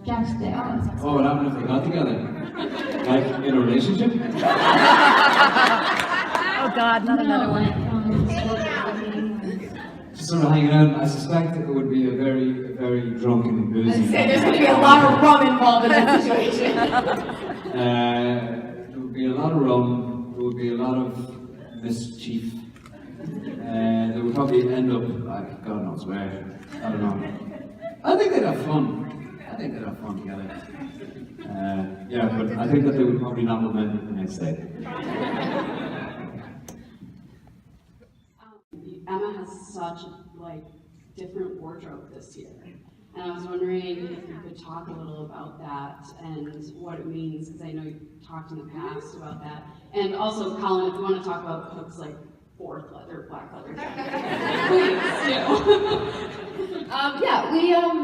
Jackster. Oh, what happened if they got together? Like in a relationship? Oh God, not another one. Just sort of hanging out. I suspect it would be a very, very drunken and boozy. There's going to be a lot of rum involved in that situation. There would be a lot of rum. There would be a lot of mischief. They would probably end up like God knows where. I don't know. I think they'd have fun. I think they'd have fun together. Yeah, but I think that they would probably not lament it the next day. Emma has such different wardrobe this year, and I was wondering if you could talk a little about that and what it means, because I know you've talked in the past about that. And also, Colin, if you want to talk about Hook's fourth black leather jacket, please do.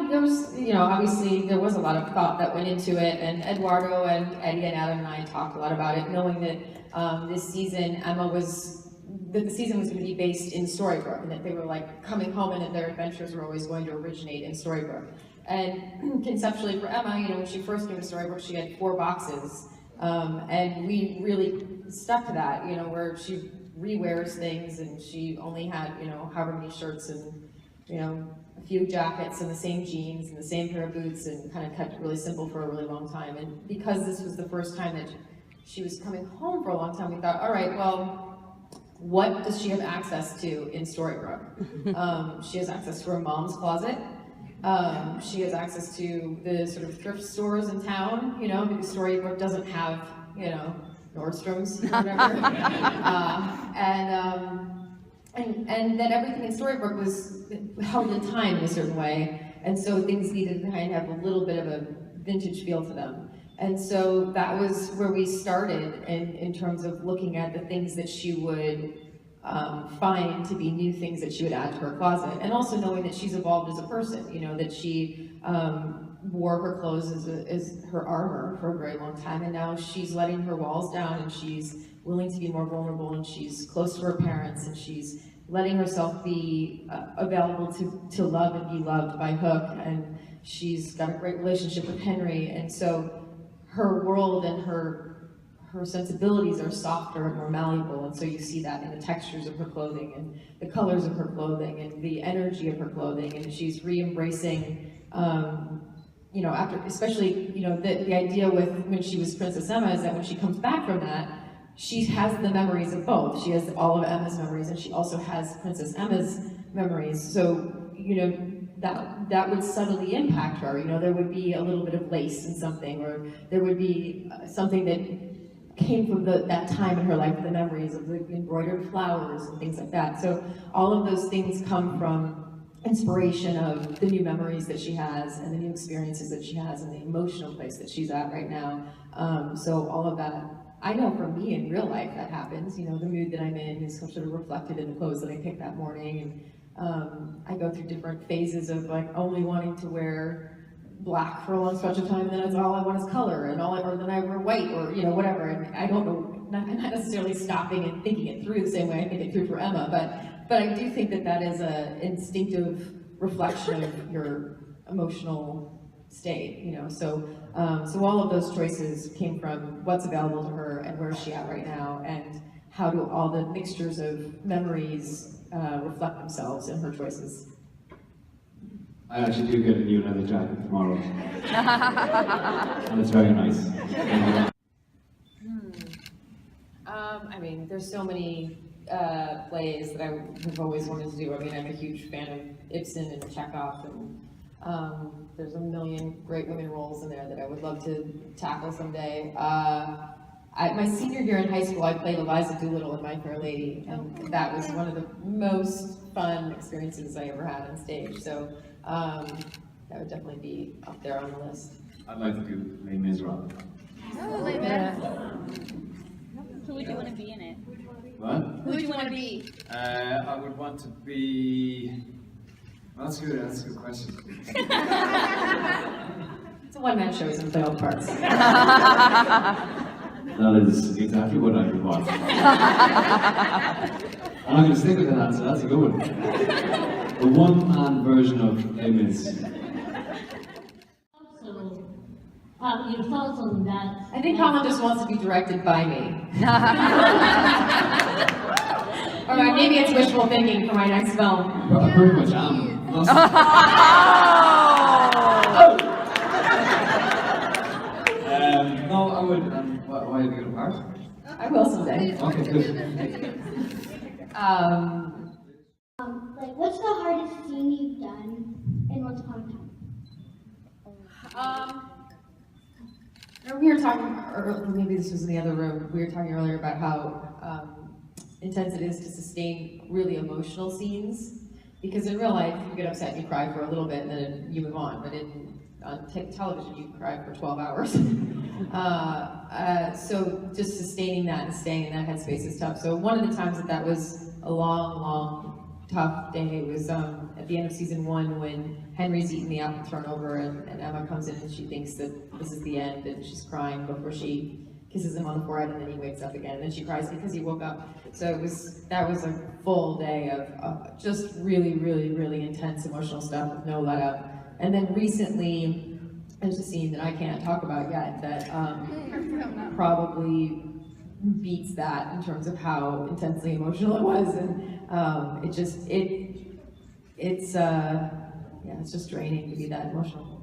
There was, obviously there was a lot of thought that went into it, and Eduardo and Eddie and Adam and I talked a lot about it, knowing that the season was going to be based in Storybrooke, and that they were coming home and that their adventures were always going to originate in Storybrooke. And conceptually for Emma, when she first came to Storybrooke, she had 4 boxes, and we really stuck to that, where she rewears things, and she only had, however many shirts and, a few jackets and the same jeans and the same pair of boots, and kind of kept it really simple for a really long time. And because this was the first time that she was coming home for a long time, we thought, all right, well, what does she have access to in Storybrooke? She has access to her mom's closet. She has access to the sort of thrift stores in town, because Storybrooke doesn't have, Nordstrom's or whatever. And then everything in Storybrooke was held in time in a certain way, and so things needed to kind of have a little bit of a vintage feel to them. And so that was where we started in terms of looking at the things that she would find to be new things that she would add to her closet, and also knowing that she's evolved as a person, that she wore her clothes as her armor for a very long time, and now she's letting her walls down, and she's willing to be more vulnerable, and she's close to her parents, and she's letting herself be available to love and be loved by Hook, and she's got a great relationship with Henry, and so her world and her sensibilities are softer and more malleable, and so you see that in the textures of her clothing and the colors of her clothing and the energy of her clothing, and she's re-embracing, after, especially, the idea with when she was Princess Emma is that when she comes back from that, she has the memories of both. She has all of Emma's memories, and she also has Princess Emma's memories, so, that would subtly impact her. There would be a little bit of lace in something, or there would be something that came from that time in her life, the memories of the embroidered flowers and things like that. So all of those things come from inspiration of the new memories that she has and the new experiences that she has and the emotional place that she's at right now. So all of that, I know for me in real life that happens. The mood that I'm in is sort of reflected in the clothes that I picked that morning. And I go through different phases of only wanting to wear black for a long stretch of time, and then it's all I want is color, and or then I wear white, or whatever. And I don't know, not necessarily stopping and thinking it through the same way I think it through for Emma, but I do think that is an instinctive reflection of your emotional state, So all of those choices came from what's available to her and where's she at right now, and how do all the mixtures of memories reflect themselves in her choices. I actually do get a new leather jacket tomorrow. And it's very nice. There's so many plays that I have always wanted to do. I'm a huge fan of Ibsen and Chekhov, and there's a million great women roles in there that I would love to tackle someday. My senior year in high school, I played Eliza Doolittle in My Fair Lady, and that was one of the most fun experiences I ever had on stage. So that would definitely be up there on the list. I'd like to do Les Miserables. Oh, Les Mis. Who would you want to be in it? What? Who would you want to be? I would want to be... That's good. That's a good question. It's a one-man show, he's going to play all the parts. That is exactly what I would want. And I'm going to stick with that answer. That's a good one. The one-man version of Les Mis. Your thoughts on that? I think Colin just wants to be directed by me. Or maybe it's wishful thinking for my next film. I pretty much am. No, I would. Why have you got a part? I will someday. Okay, good. Like, what's the hardest scene you've done in Once Upon a Time? We were talking, or maybe this was in the other room, we were talking earlier about how intense it is to sustain really emotional scenes. Because in real life, you get upset and you cry for a little bit and then you move on. But on television, you can cry for 12 hours. So just sustaining that and staying in that headspace is tough. So one of the times that was a long, long, tough day was at the end of season 1 when Henry's eaten the apple thrown over and Emma comes in and she thinks that this is the end and she's crying before she kisses him on the forehead and then he wakes up again and then she cries because he woke up. So that was a full day of just really, really, really intense emotional stuff with no let up. And then recently, there's a scene that I can't talk about yet that probably beats that in terms of how intensely emotional it was, and it's just draining to be that emotional.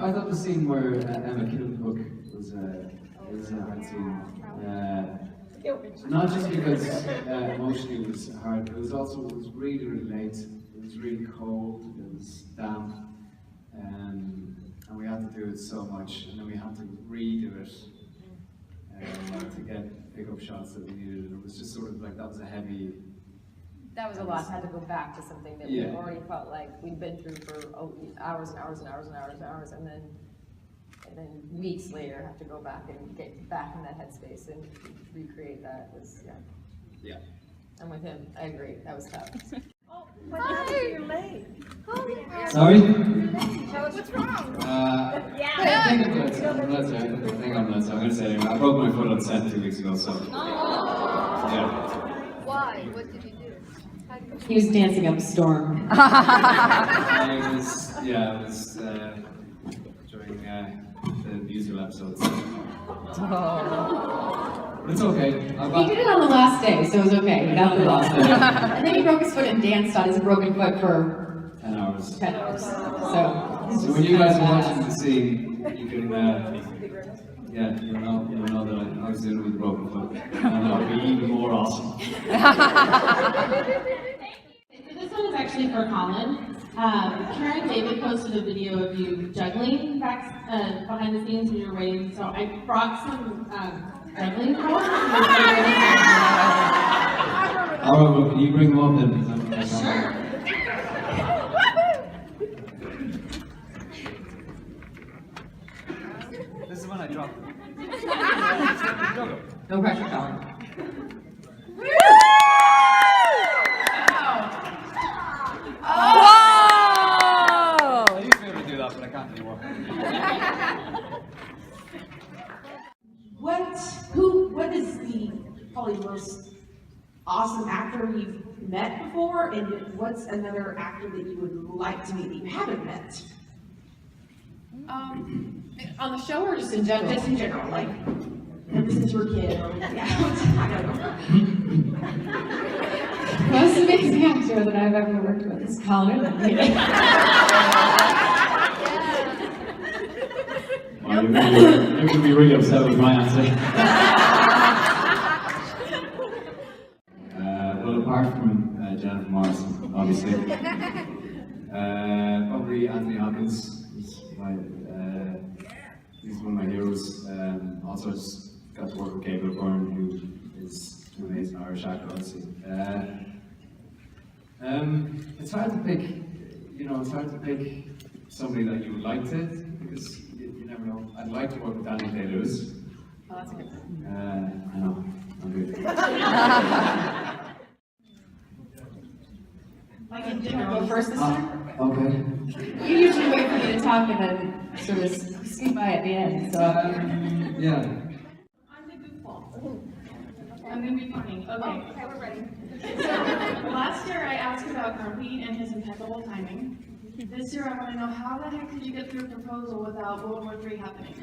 I thought the scene where Emma killed Hook was a hard scene. Not just because emotionally it was hard, it was really, really late. It was really cold, it was damp, and we had to do it so much, and then we had to redo it to pick up shots that we needed. And it was just sort of like, that was a heavy. That was a lot. I had to go back to something that we already felt like we'd been through for hours and hours and hours and hours and hours, and then weeks later have to go back and get back in that headspace and recreate that. Was Yeah. I'm with him. I agree. That was tough. You're late. Sorry? What's wrong? I think I'm blessed. I'm blessed. I think I'm blessed. I'm going to say it anyway. I broke my foot on set 2 weeks ago, so. Yeah. Why? What did you do? He was dancing up a storm. I was during the musical episodes. But it's okay. He did it on the last day, so it was okay. He got through Last day. And then he broke his foot and danced on his broken foot for 10 hours. 10 hours. So when you guys are watching the scene, you can, you'll know that I was doing it with a broken foot. And that'll be even more awesome. This one is actually for Colin. Karen David posted a video of you juggling behind the scenes when you were waiting, so I brought some juggling balls. Alright, well, can you bring them up then? Sure. This is when I dropped them. no pressure, Colin. I used to be able to do that, but I can't anymore. What is probably the most awesome actor you've met before, and what's another actor that you would like to meet that you haven't met? On the show or just in general? Just in general, like ever since you were a kid, or yeah, I don't know. The most amazing actor that I've ever worked with is Colin. You're going to be really upset with my answer. Well, apart from Jennifer Morrison, obviously, probably Anthony Hopkins is he's one of my heroes. Also, just got to work with Gabriel Byrne, who is an amazing Irish actor, obviously. It's hard to pick, it's hard to pick somebody that you would like to, because you never know. I'd like to work with Daniel Day-Lewis. Oh, that's a good one. I know, I'm good. Like in general, go first this time? Okay. You usually wait for me to talk and then sort of scoot by at the end, so. Yeah. I'm the goofball. I'm gonna be funny. Okay. Okay, we're ready. So, last year I asked about Grumpy and his impeccable timing. This year I want to know how the heck did you get through a proposal without World War III happening?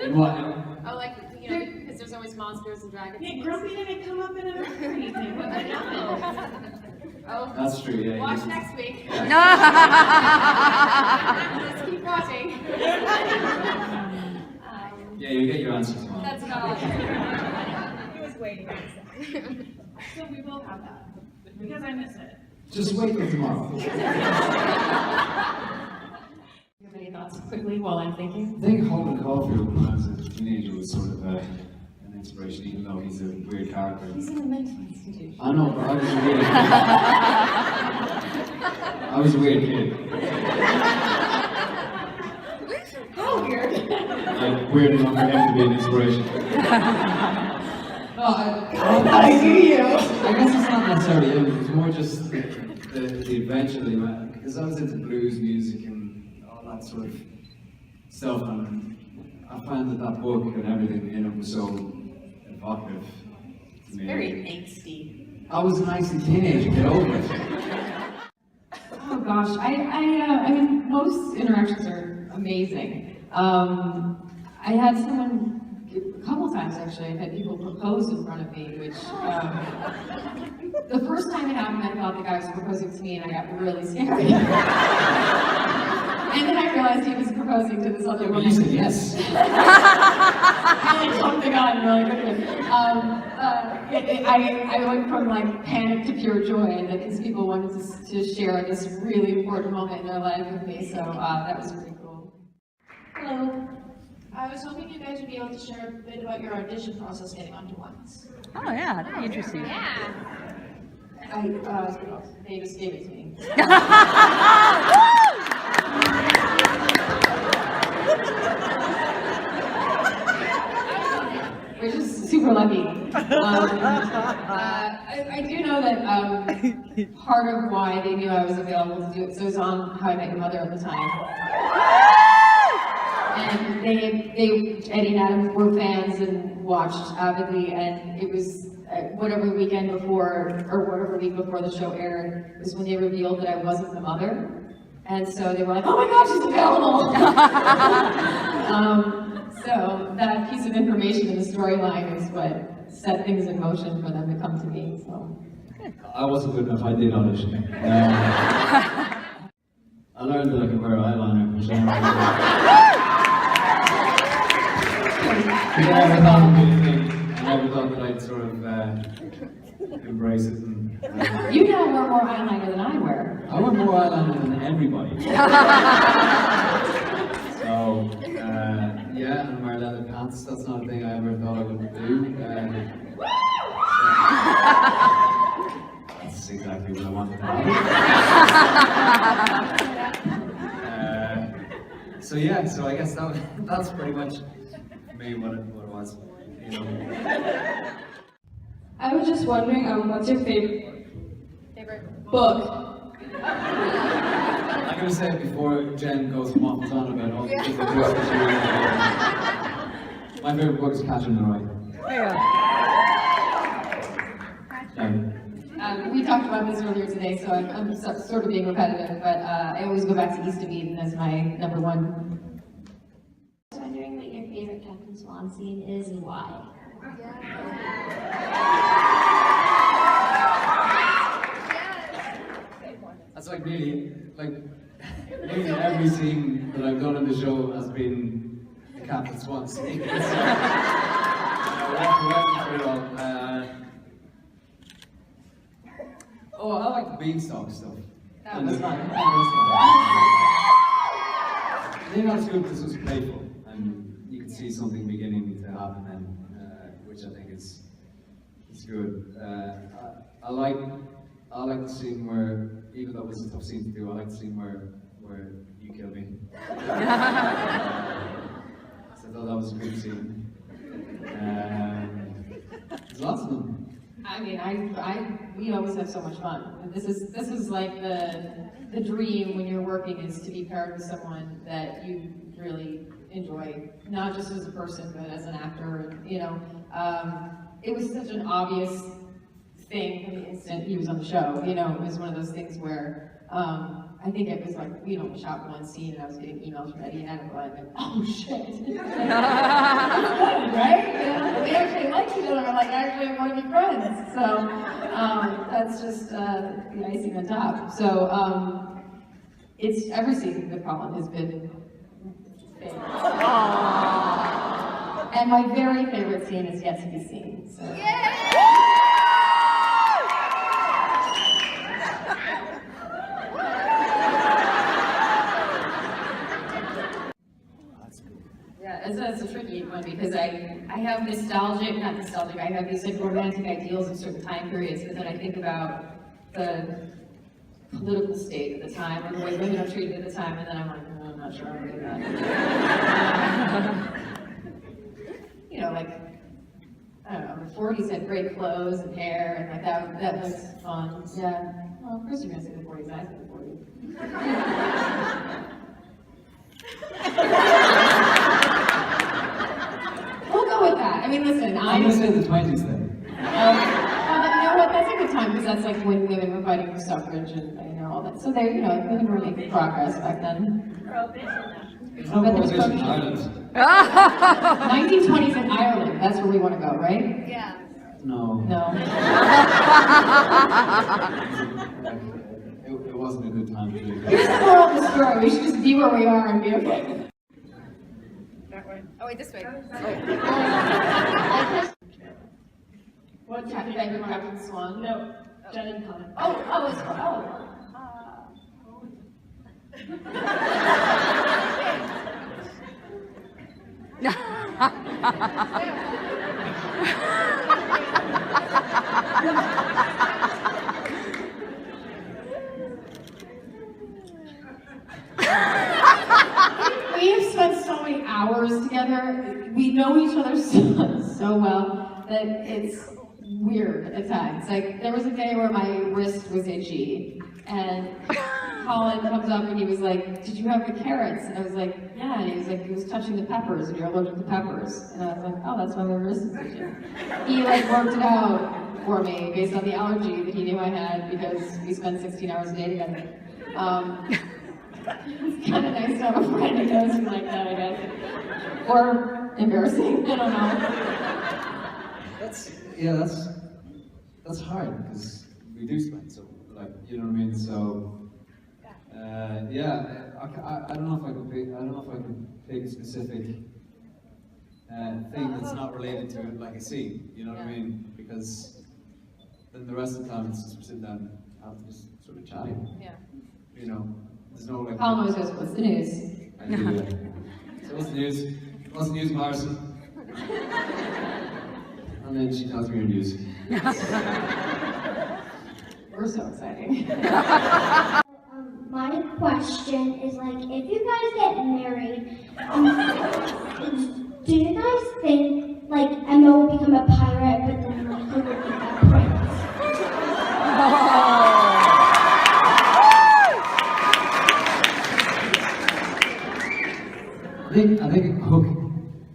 In what? Oh, like, you know, because there's always monsters and dragons. Yeah, Grumpy didn't come up in an earth or anything. What happened? Oh, That's true, yeah. watch next week. No. Just keep watching. Yeah, you get your answer tomorrow. That's about all. He was waiting. So we will have that, because I miss it. Just wait till tomorrow. You have any thoughts quickly while I'm thinking? I think Holden Caulfield, when I was a teenager, was sort of an inspiration, even though he's a weird character. He's in a mental institution. I know, but I was a weird kid. I was a weird kid. How weird. Like, weird enough for him to be an inspiration. No, I do you. I guess it's not necessarily him, it's more just the adventure that he went, because I was into blues music and all that sort of stuff, and I found that book and everything in it was so evocative to me. Very angsty. I was an icy teenager, get over it. Oh gosh, I mean, most interactions are amazing. I had someone, a couple times actually, I've had people propose in front of me, which, the first time it happened, I thought the guy was proposing to me and I got really scared. And then I realized he was proposing to this other But woman. you said yes. I like jumped the gun really quickly. I went from like panic to pure joy that these people wanted to share this really important moment in their life with me, so that was pretty cool. Hello. I was hoping you guys would be able to share a bit about your audition process getting onto Once. Oh yeah, that'd be interesting. Yeah. They just gave it to me. Which is super lucky. I do know that part of why they knew I was available to do it, so it was on How I Met Your Mother at the time. And Eddie and Adam were fans and watched avidly, and it was whatever weekend before, or whatever week before the show aired, was when they revealed that I wasn't the mother. And so they were like, oh my God, she's available! So that piece of information in the storyline is what set things in motion for them to come to me. So. I wasn't good enough, I did audition. I learned that I could wear eyeliner. I never thought it would be a thing. I never thought that I'd sort of embrace it. And, You now wear more eyeliner than I wear. I wear more eyeliner than everybody. So, yeah, and I wear leather pants. That's not a thing I ever thought I would do. That's exactly what I wanted to have. So yeah, so I guess that's pretty much for me what it was. You know. I was just wondering, what's your favorite book? I'm going to say it before Jen goes waffles on about all the different books that she reads. My favorite book is Catcher in the Rye. We talked about this earlier today, so I'm sort of being repetitive, but I always go back to East of Eden as my number one. I was wondering what your favorite Captain Swan scene is and why. That's like nearly every scene that I've done in the show has been the Captain Swan scene. Oh, I like the beanstalk stuff. That was fun. I think that was good because it was playful and you could see something beginning to happen then, which I think is good. I like the scene where, even though it was a tough scene to do, I like the scene where you kill me. So I thought that was a good scene. There's lots of them. I mean, we always have so much fun. This is like the dream when you're working, is to be paired with someone that you really enjoy, not just as a person, but as an actor, you know. It was such an obvious thing from the instant he was on the show, you know. It was one of those things where, I think it was like, we only shot one scene and I was getting emails from Eddie and Adam going, oh shit. It's good, right? You know, we actually like each other, like actually want to be friends. So that's just the icing on top. So it's every scene with Colin has been favorite. And my very favorite scene is yet to be seen. So. That's a tricky one because I have not nostalgic, I have these like romantic ideals of certain time periods, but then I think about the political state at the time or the way women are treated at the time, and then I'm like, no, I'm not sure I want to do that. You know, like, I don't know, the 40s had great clothes and hair, and like that was fun. Yeah. Well, of course you're gonna say the 40s, I say the 40s. I mean, listen, I'm gonna say the 20s then. You know what? That's a good time because that's like when women were fighting for suffrage and you know all that. So they, you know, women were making progress back then. It's not prohibition in Ireland. 1920s in Ireland. That's where we want to go, right? Yeah. No. No. It wasn't a good time to do it. Here's the moral of the story. We should just be where we are and be okay. Oh wait, this way. What's your Captain favorite one? Captain Swan? No, Jen and Colin. Oh, it's We have spent so many hours together. We know each other so well that it's weird at times. Like, there was a day where my wrist was itchy, and Colin comes up and he was like, did you have the carrots? And I was like, yeah. And he was like, he was touching the peppers, and you're allergic to peppers. And I was like, oh, that's why my wrist is itchy. He like worked it out for me based on the allergy that he knew I had because we spent 16 hours a day together. It's kind of nice to have a friend who knows you like that, I guess. Or embarrassing, I don't know. That's hard because we do spend so, like, you know what I mean. So yeah, I don't know if I could pick a specific thing that's not related to like a scene. You know what I mean? Because then the rest of the time it's just we're sitting down and just sort of chatting. Yeah. You know. There's no like. Colin always goes, what's the news? I do, yeah. So what's the news? What's the news, Marison? And then she tells me her news. We're so exciting. My question is like, if you guys get married, do you guys think like Emma will become a pirate, but then like who will be a prince? I think Hook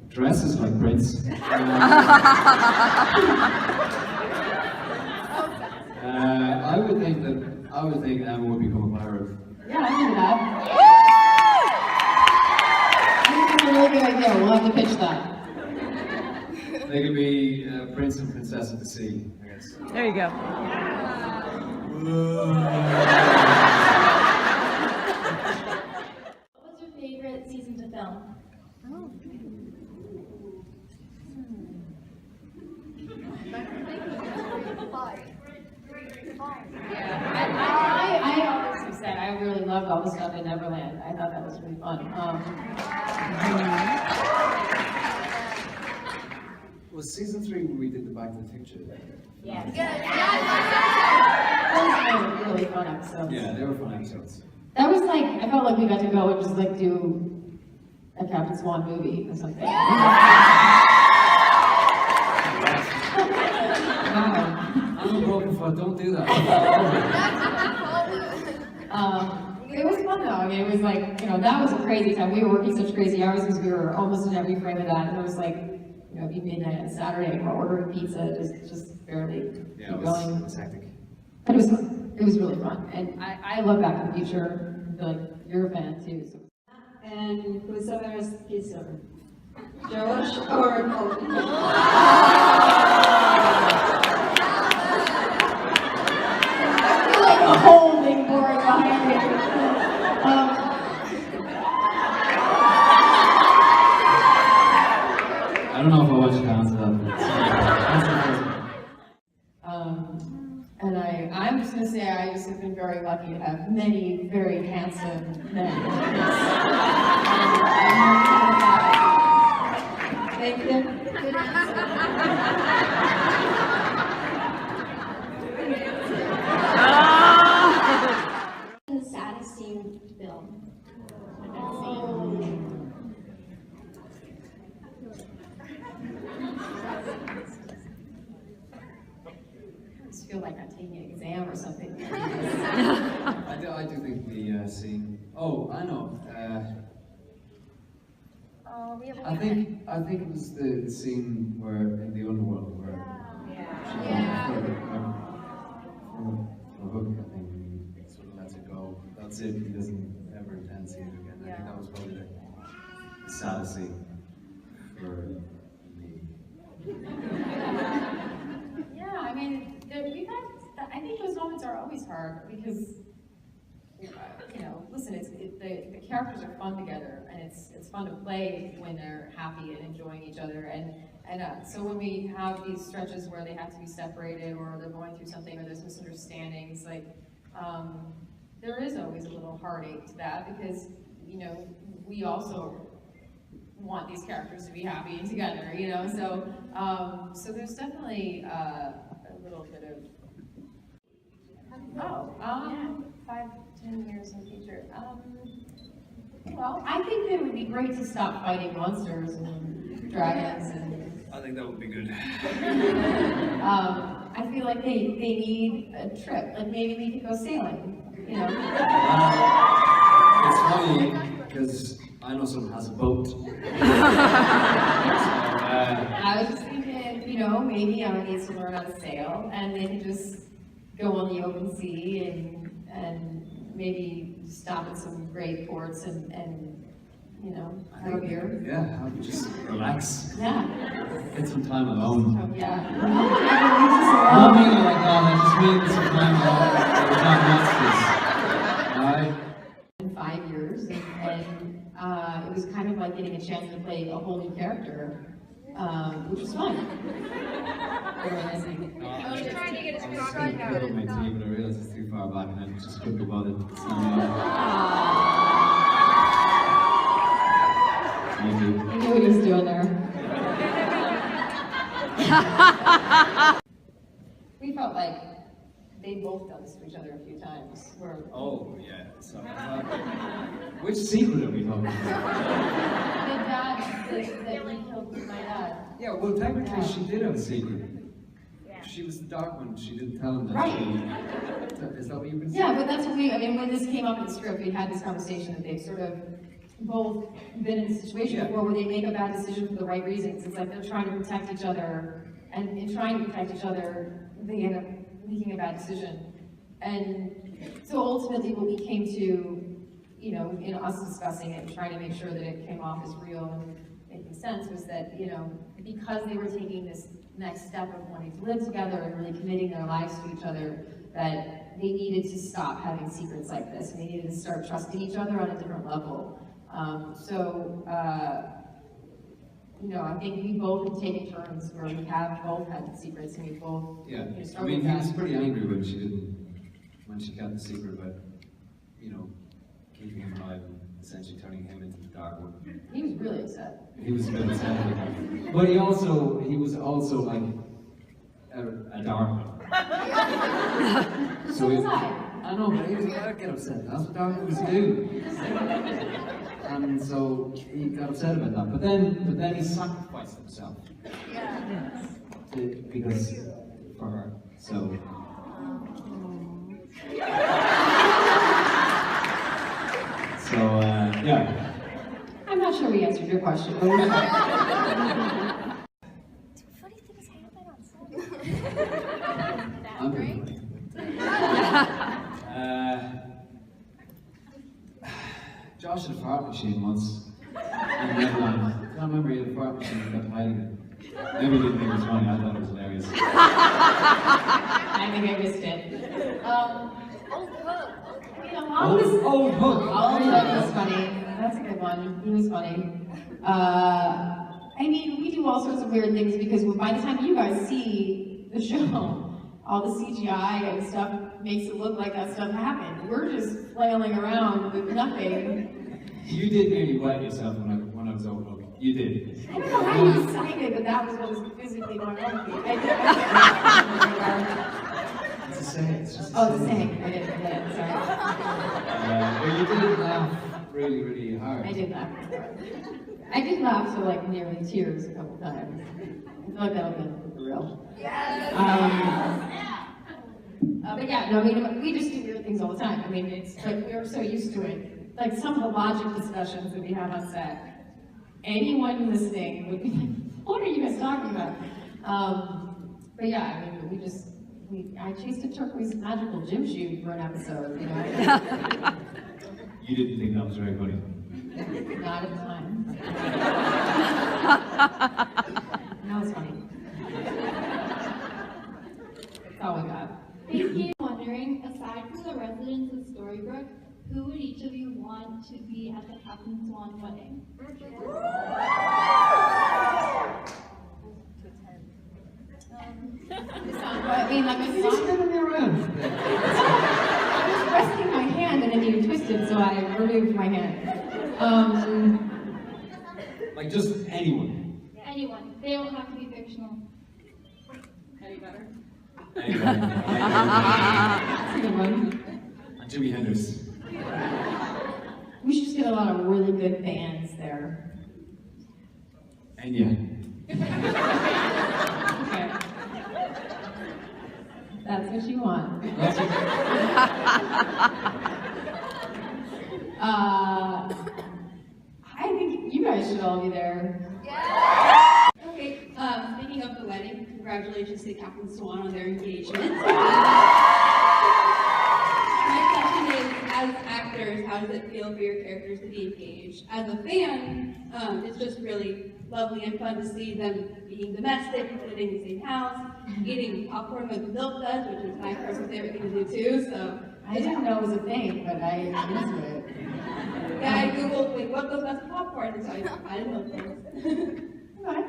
dresses like Prince. I would think Emma would become a pirate. Yeah, I can do that. I think that's a really good idea. We'll have to pitch that. They could be Prince and Princess of the Sea, I guess. There you go. What's your favorite season to film? I always have said I really loved all the stuff in Neverland. I thought that was really fun. Was season 3 when we did the Back to the Future? Yes. Those were really fun episodes. Yeah, they were fun episodes. That was like, I felt like we got to go and just like do a Captain Swan movie or something. Wow. I'm a broken foot, don't do that. It was fun though. I mean, it was like, that was a crazy time. We were working such crazy hours because we were almost in every frame of that. And it was like, it'd be midnight on Saturday and we're ordering pizza, just barely keep going. It was hectic. But it was fun. It was really fun. And I love Back to the Future. I feel like you're a fan too. So. And whoever is over. George or Colin? Like a holding board behind me. I don't know if I want you to answer that. And I'm just gonna say I just have been very lucky to have many very handsome men. Thank you. Good answer. The saddest scene film. I just feel like I'm taking an exam or something. I do think the scene. Oh, I know. I think it was the scene where in the underworld where. For Hook, I think he sort of lets it go. That's it. He doesn't ever intend to see it again. I think that was probably the saddest scene for me. Yeah, I mean, I think those moments are always hard because, listen, the characters are fun together, and it's fun to play when they're happy and enjoying each other, and so when we have these stretches where they have to be separated, or they're going through something, or there's misunderstandings, there is always a little heartache to that because, we also want these characters to be happy and together, so there's definitely a little bit of 5-10 years in the future. Well, I think that it would be great to stop fighting monsters and dragons and. I think that would be good. I feel like they need a trip. Like maybe we could go sailing. It's funny because I know someone has a boat. I was just thinking, maybe I would need to learn how to sail, and they could just go on the open sea and maybe stop at some great ports and have a beer. Yeah, just relax. Yeah. Get some time alone. So, yeah. I don't mean it like that. I just mean some time alone. Without monsters. Alright? 5 years, and it was kind of like getting a chance to play a whole new character, which was fun. I was trying to get his I was cock going to out. put on my team, but I realized it's too far back and I just couldn't be bothered. Thank you. I knew what he was doing there. We felt like they both done this to each other a few times. Oh, yeah. So, which secret are we talking about? The dad that he killed my dad. Yeah, well, technically she did have a secret. She was the dark one. She didn't tell him that Right. Is that what you've been saying? Yeah, but that's what when this came up in the script, we had this conversation that they've sort of both been in a situation before where they make a bad decision for the right reasons. It's like they're trying to protect each other, and in trying to protect each other, they end up making a bad decision. And so ultimately what we came to, in us discussing it and trying to make sure that it came off as real and making sense was that, because they were taking this next step of wanting to live together and really committing their lives to each other, that they needed to stop having secrets like this, and they needed to start trusting each other on a different level. I think we both have taken turns where we have both had secrets, and we both I mean, he was pretty angry when she got the secret about, keeping him alive and essentially turning him into the dark one. He was really upset. He was really upset. But he was also like a dark one. So was I. I know, but he was allowed to get upset. That's what dark ones do. And so he got upset about that. But then he sacrificed himself. Because for her. So So, yeah. I'm not sure we answered your question, but we're Funny things happen on set. I'm good. Josh had a fart machine once in Netherlands. I don't remember he had a fart machine and kept hiding it. Maybe he didn't think it was funny, I thought it was hilarious. I think I missed it. Old Hook. All of that was funny. That's a good one. He was funny. I mean, we do all sorts of weird things because by the time you guys see the show, all the CGI and stuff makes it look like that stuff happened. We're just flailing around with nothing. You did nearly wet yourself when I was Old Hook. You did. I don't know how you signed it, but that was what was physically going on with me. It's a saying. It's just Oh, the saying. I didn't forget it. Sorry. But you did laugh really, really hard. I did laugh. I did laugh to like nearly tears a couple times. I feel like that would have been for real. But yeah, no, I mean, we just do weird things all the time. I mean, it's like we're so used to it. Like some of the logic discussions that we have on set, anyone listening would be like, what are you guys talking about? But yeah, I mean, I chased a turquoise magical gym shoe for an episode, you know? You didn't think that was very funny. Not at the time. That was funny. That's all we got. Thank you. Wondering, aside from the residents of Storybrooke, who would each of you want to be at the Captain Swan wedding? I mean, like, You just spinning me around. I was resting my hand and then you twisted, so I removed my hand. Like just anyone. Anyone. They don't have to be fictional. Any better? Anyone. That's a good one. And Jimi Hendrix. We should just get a lot of really good bands there. And yeah. Okay. That's what you want. That's it. I think you guys should all be there. Okay, speaking of the wedding, congratulations to Captain Swan on their engagement. My question is, as actors, how does it feel for your characters to be engaged? As a fan, it's just really lovely and fun to see them being domestic, living in the same house, eating popcorn with milk duds, which is my personal favorite thing to do too, so. I didn't know it was a thing, but I into it. Yeah, I googled, like, what goes best with popcorn, and so I didn't know things. Okay.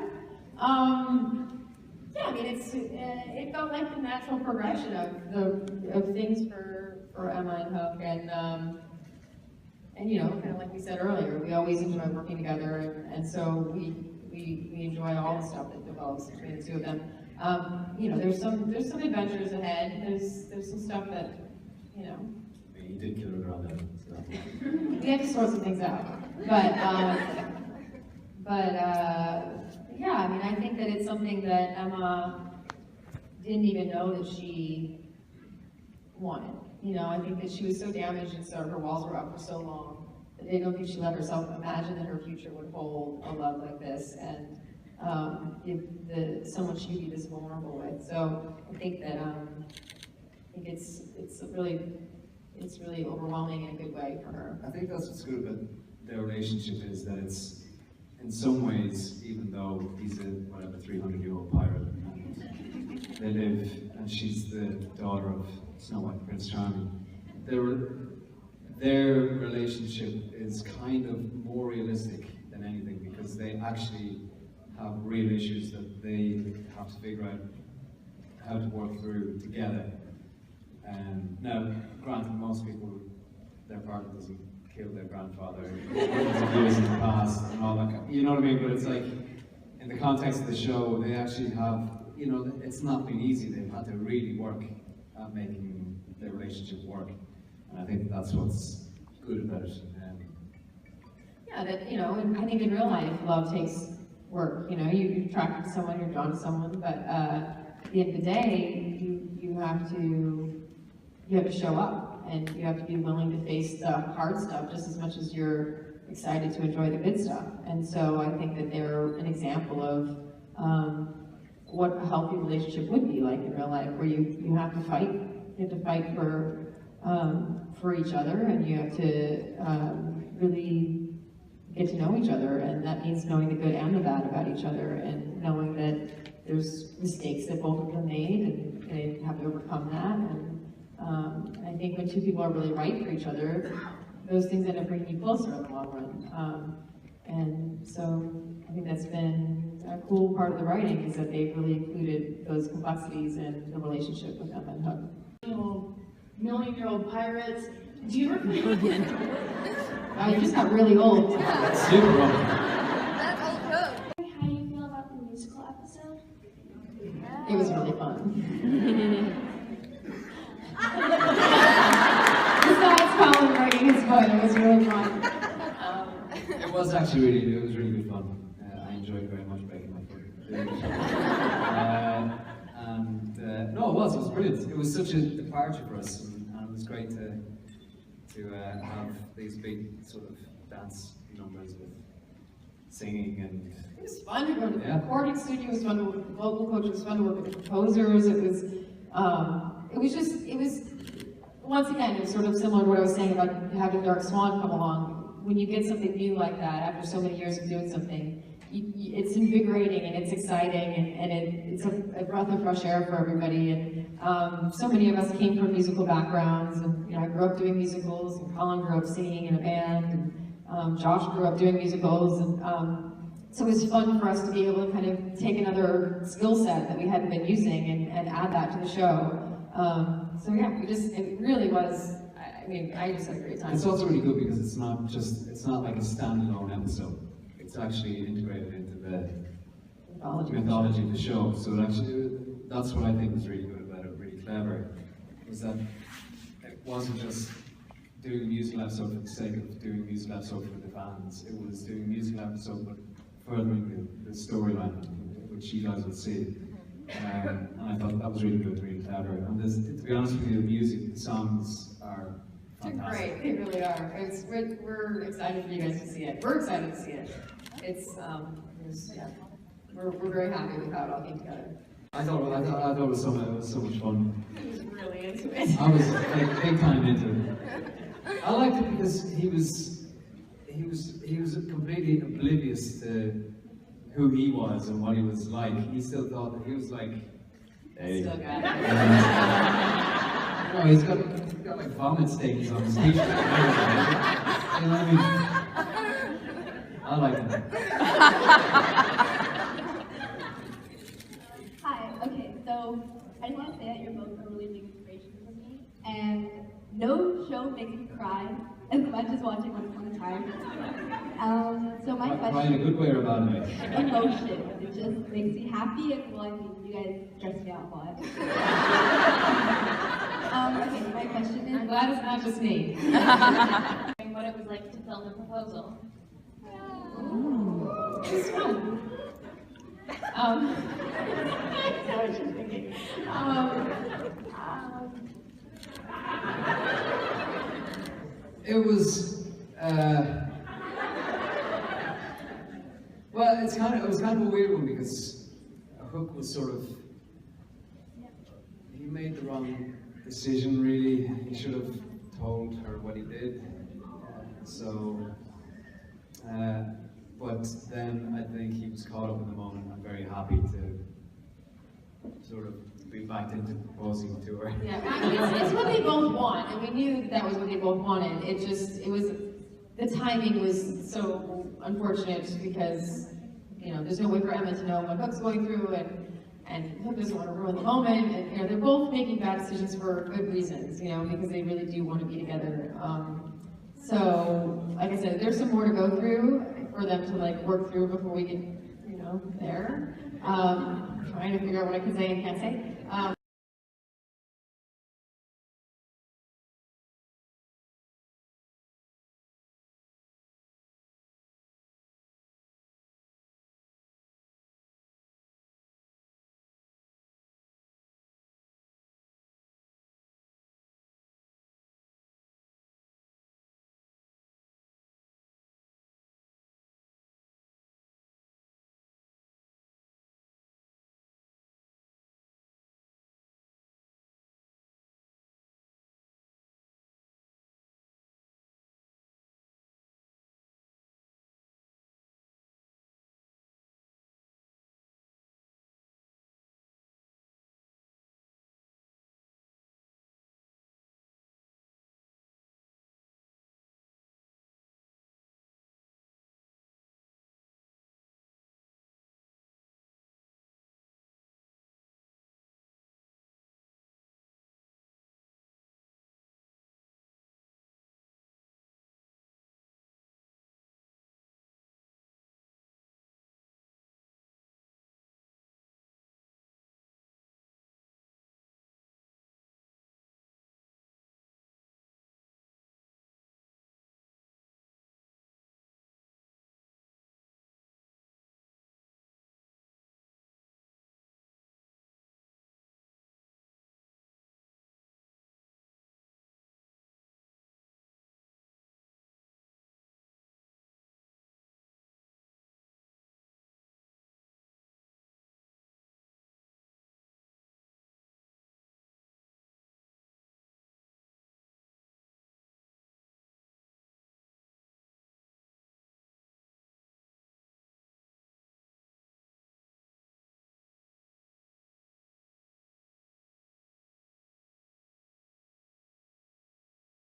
Yeah, I mean, it felt like the natural progression of things for Emma and Hook, and you know, kind of like we said earlier, we always enjoy working together, and so we enjoy all the stuff that develops between the two of them. You know, there's some adventures ahead. There's some stuff that, you know. You did kill her on that. So. We have to sort some things out, but yeah, I mean, I think that it's something that Emma didn't even know that she wanted. You know, I think that she was so damaged and so her walls were up for so long that I don't think she let herself imagine that her future would hold a love like this and someone she could be this vulnerable with. So I think that it's really overwhelming in a good way for her. I think that's what's good about their relationship is that it's, in some ways, even though he's a, whatever, 300-year-old pirate, and they live, and she's the daughter of Snow White and Prince Charming, their relationship is kind of more realistic than anything because they actually have real issues that they have to figure out how to work through together. Now, granted, most people, their partner doesn't kill their grandfather, years in the past, and all that kind of, you know what I mean? But it's like, in the context of the show, they actually have, you know, it's not been easy. They've had to really work at making their relationship work. And I think that's what's good about it. Yeah, that, you know, and I think in real life, love takes work. You know, you're attracted to someone, you're drawn to someone, but at the end of the day, you have to show up and you have to be willing to face the hard stuff just as much as you're excited to enjoy the good stuff. And so I think that they're an example of what a healthy relationship would be like in real life, where you have to fight. You have to fight for each other, and you have to really get to know each other, and that means knowing the good and the bad about each other, and knowing that there's mistakes that both of them made, and they have to overcome that. And I think when two people are really right for each other, those things end up bringing you closer in the long run. And so I think that's been a cool part of the writing, is that they've really included those complexities in the relationship with them and Hook. Million-year-old pirates. Do you ever play? Wow, you just got really old. Super old. That's old Hook. How do you feel about the musical episode? It was really fun. Besides Colin writing his book, it was really fun. It was actually really good fun. I enjoyed very much breaking my foot. No, it was brilliant. It was such a departure for us, and it was great to have these big sort of dance numbers with singing and. It was fun to go to the Yeah. recording studio. It was fun to work with the vocal coach. It was fun to work with the composers. It was once again, it was sort of similar to what I was saying about having Dark Swan come along. When you get something new like that after so many years of doing something, it's invigorating and it's exciting, and it's a breath of fresh air for everybody. And so many of us came from musical backgrounds, and I grew up doing musicals, and Colin grew up singing in a band, and Josh grew up doing musicals, and so it was fun for us to be able to kind of take another skill set that we hadn't been using and add that to the show. So yeah, it really was. I just had a great time. It's also really good because it's not like a standalone episode. It's actually integrated into the mythology of the show. So that's what I think was really good about it, really clever, was that it wasn't just doing a musical episode for the sake of doing a musical episode for the fans. It was doing a musical episode but furthering the storyline, which you guys will see. And I thought that was really good, really clever. And to be honest with you, the music, the songs are fantastic. Great, they really are. We're excited for you guys to see it. We're excited to see it. We're very happy with how it all came together. I thought it was so much fun. He was really into it. I was like big time into it. I liked it because he was completely oblivious to who he was and what he was like. He still thought that he was like, hey. Still got it. No, he's got like vomit stains on his t-shirt. You know what I mean? I like him. Hi, okay, so I just want to say that you're both a really big inspiration for me, and no show makes me cry as much as watching Once Upon a Time. So my Crying question, a good way or a bad way? emotion, it just makes me happy, and well, I mean, you guys stress me out a lot. Okay, so my question is, I'm glad it's not just me. What it was like to film the proposal. It was fun. I know what you're thinking. It was, well, it was kind of a weird one because Hook was sort of, he made the wrong decision really. He should have told her what he did. But then I think he was caught up in the moment. I'm very happy to sort of be back into proposing to her. Yeah, it's what they both want, and we knew that was what they both wanted. The timing was so unfortunate just because, there's no way for Emma to know what Hook's going through, and Hook doesn't want to ruin the moment, and they're both making bad decisions for good reasons, because they really do want to be together. So, like I said, there's some more to go through for them to work through before we get, there. Trying to figure out what I can say and can't say.